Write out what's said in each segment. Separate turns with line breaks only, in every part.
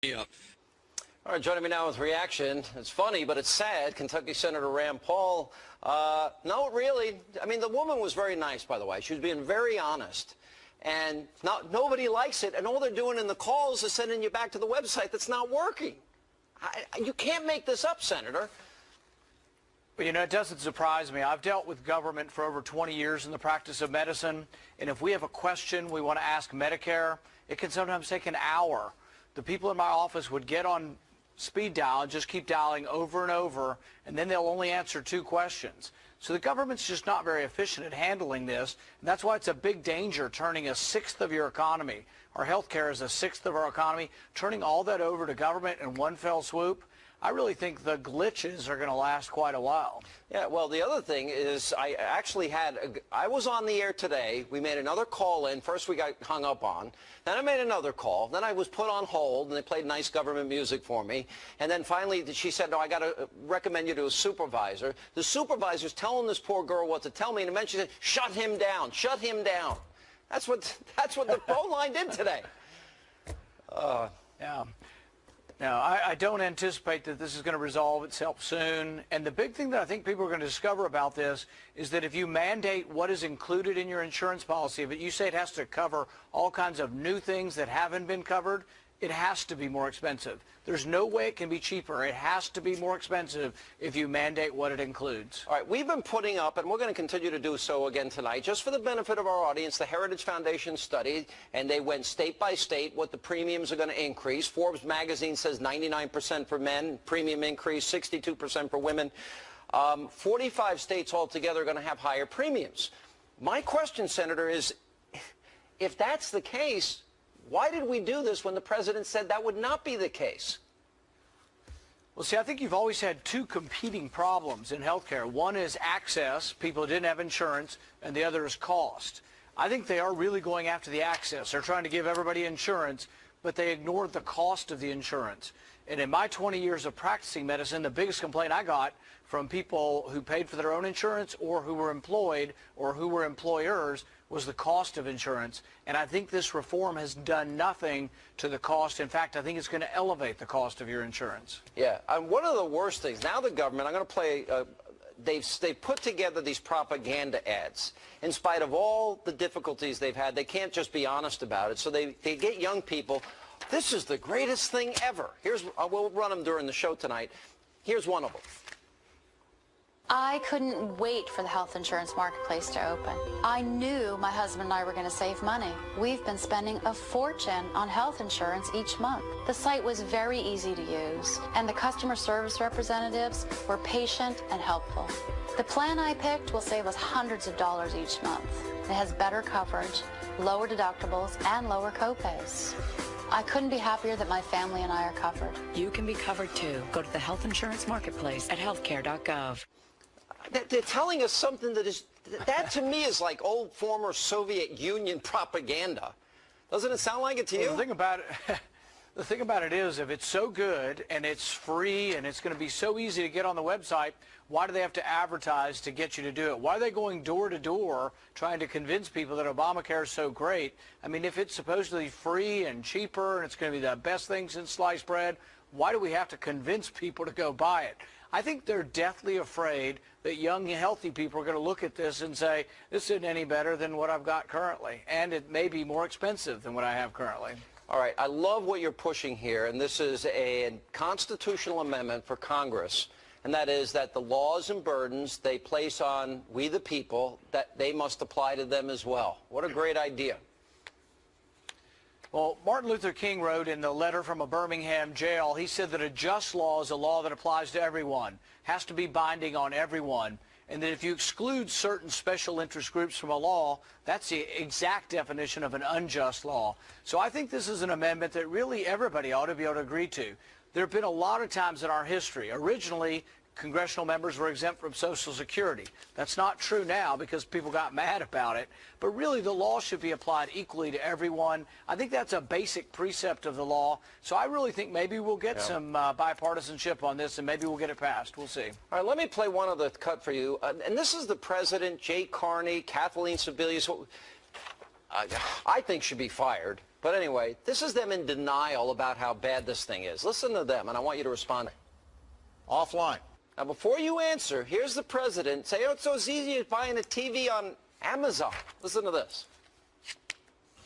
Yeah.
All right, joining me now with reaction. It's funny, but it's sad. Kentucky Senator Rand Paul. No, really. I mean, the woman was very nice, by the way. She was being very honest. And nobody likes it. And all they're doing in the calls is sending you back to the website that's not working. You can't make this up, Senator.
Well, you know, it doesn't surprise me. I've dealt with government for over 20 years in the practice of medicine. And if we have a question we want to ask Medicare, it can sometimes take an hour. The people in my office would get on speed dial and just keep dialing over and over, and then they'll only answer 2 questions. So the government's just not very efficient at handling this, and that's why it's a big danger turning 1/6 of your economy. Our health care is 1/6 of our economy. Turning all that over to government in one fell swoop, I really think the glitches are going to last quite a while.
Yeah, well, the other thing is I actually I was on the air today. We made another call in. First we got hung up on. Then I made another call. Then I was put on hold, and they played nice government music for me. And then finally she said, no, I got to recommend you to a supervisor. The supervisor's telling this poor girl what to tell me, and eventually said, shut him down, shut him down. That's what the phone line did today.
Yeah. Now, I don't anticipate that this is going to resolve itself soon. And the big thing that I think people are going to discover about this is that if you mandate what is included in your insurance policy, but you say it has to cover all kinds of new things that haven't been covered, it has to be more expensive. There's no way it can be cheaper. It has to be more expensive if you mandate what it includes.
All right, we've been putting up, and we're going to continue to do so again tonight, just for the benefit of our audience, the Heritage Foundation study, and they went state by state what the premiums are going to increase. Forbes magazine says 99% for men, premium increase, 62% for women. 45 states altogether are going to have higher premiums. My question, Senator, is if that's the case, why did we do this when the president said that would not be the case?
Well, see, I think you've always had 2 competing problems in healthcare. One is access, people who didn't have insurance, and the other is cost. I think they are really going after the access. They're trying to give everybody insurance, but they ignored the cost of the insurance. And in my 20 years of practicing medicine, the biggest complaint I got from people who paid for their own insurance or who were employed or who were employers was the cost of insurance. And I think this reform has done nothing to the cost. In fact, I think it's going to elevate the cost of your insurance.
Yeah, and one of the worst things, now the government, I'm going to play, they've put together these propaganda ads. In spite of all the difficulties they've had, they can't just be honest about it. So they get young people, this is the greatest thing ever. We'll run them during the show tonight. Here's one of them.
I couldn't wait for the health insurance marketplace to open. I knew my husband and I were going to save money. We've been spending a fortune on health insurance each month. The site was very easy to use, and the customer service representatives were patient and helpful. The plan I picked will save us hundreds of dollars each month. It has better coverage, lower deductibles, and lower copays. I couldn't be happier that my family and I are covered.
You can be covered too. Go to the health insurance marketplace at healthcare.gov.
They're telling us something that to me is like old former Soviet Union propaganda. Doesn't it sound like it to you?
Well, the thing about it is, if it's so good and it's free and it's going to be so easy to get on the website, why do they have to advertise to get you to do it? Why are they going door to door trying to convince people that Obamacare is so great? I mean, if it's supposedly free and cheaper and it's going to be the best thing since sliced bread, why do we have to convince people to go buy it? I think they're deathly afraid that young, healthy people are going to look at this and say, this isn't any better than what I've got currently, and it may be more expensive than what I have currently.
All right, I love what you're pushing here, and this is a constitutional amendment for Congress, and that is that the laws and burdens they place on we the people, that they must apply to them as well. What a great idea.
Well, Martin Luther King wrote in the letter from a Birmingham jail, he said that a just law is a law that applies to everyone, has to be binding on everyone, and that if you exclude certain special interest groups from a law, that's the exact definition of an unjust law. So I think this is an amendment that really everybody ought to be able to agree to. There have been a lot of times in our history. Originally, congressional members were exempt from Social Security. That's not true now because people got mad about it. But really, the law should be applied equally to everyone. I think that's a basic precept of the law. So I really think maybe we'll get some bipartisanship on this, and maybe we'll get it passed. We'll see.
All right, let me play one of the cut for you. And this is the president, Jay Carney, Kathleen Sebelius. I think should be fired. But anyway, this is them in denial about how bad this thing is. Listen to them, and I want you to respond.
Offline.
Now, before you answer, here's the president. Say, oh, it's so easy as buying a TV on Amazon. Listen to this.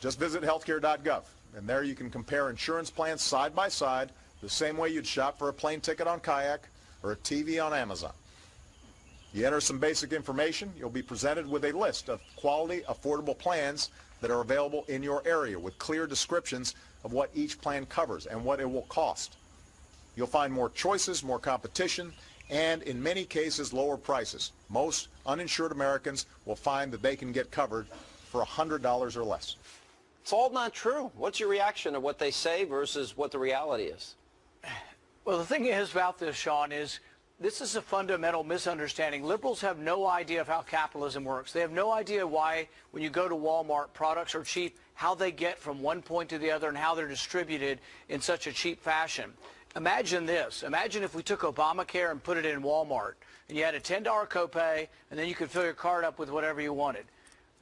Just visit healthcare.gov, and there you can compare insurance plans side by side the same way you'd shop for a plane ticket on Kayak or a TV on Amazon. You enter some basic information, you'll be presented with a list of quality, affordable plans that are available in your area with clear descriptions of what each plan covers and what it will cost. You'll find more choices, more competition, and in many cases, lower prices. Most uninsured Americans will find that they can get covered for $100 or less.
It's all not true. What's your reaction to what they say versus what the reality is?
Well, the thing is about this, Sean, is this is a fundamental misunderstanding. Liberals have no idea of how capitalism works. They have no idea why, when you go to Walmart, products are cheap, how they get from one point to the other, and how they're distributed in such a cheap fashion. Imagine this. Imagine if we took Obamacare and put it in Walmart, and you had a $10 copay, and then you could fill your card up with whatever you wanted.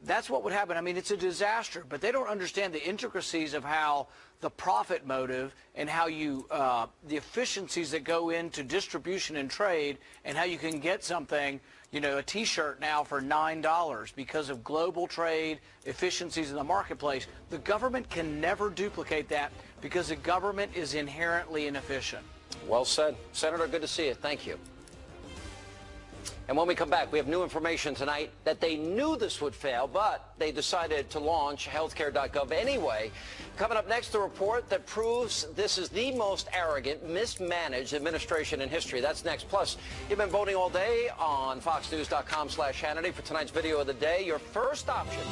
That's what would happen. I mean, it's a disaster, but they don't understand the intricacies of how the profit motive and how you, the efficiencies that go into distribution and trade, and how you can get something, you know, a T-shirt now for $9 because of global trade, efficiencies in the marketplace. The government can never duplicate that because the government is inherently inefficient.
Well said. Senator, good to see you. Thank you. And when we come back, we have new information tonight that they knew this would fail, but they decided to launch healthcare.gov anyway. Coming up next, the report that proves this is the most arrogant, mismanaged administration in history. That's next. Plus, you've been voting all day on foxnews.com/Hannity for tonight's video of the day. Your first option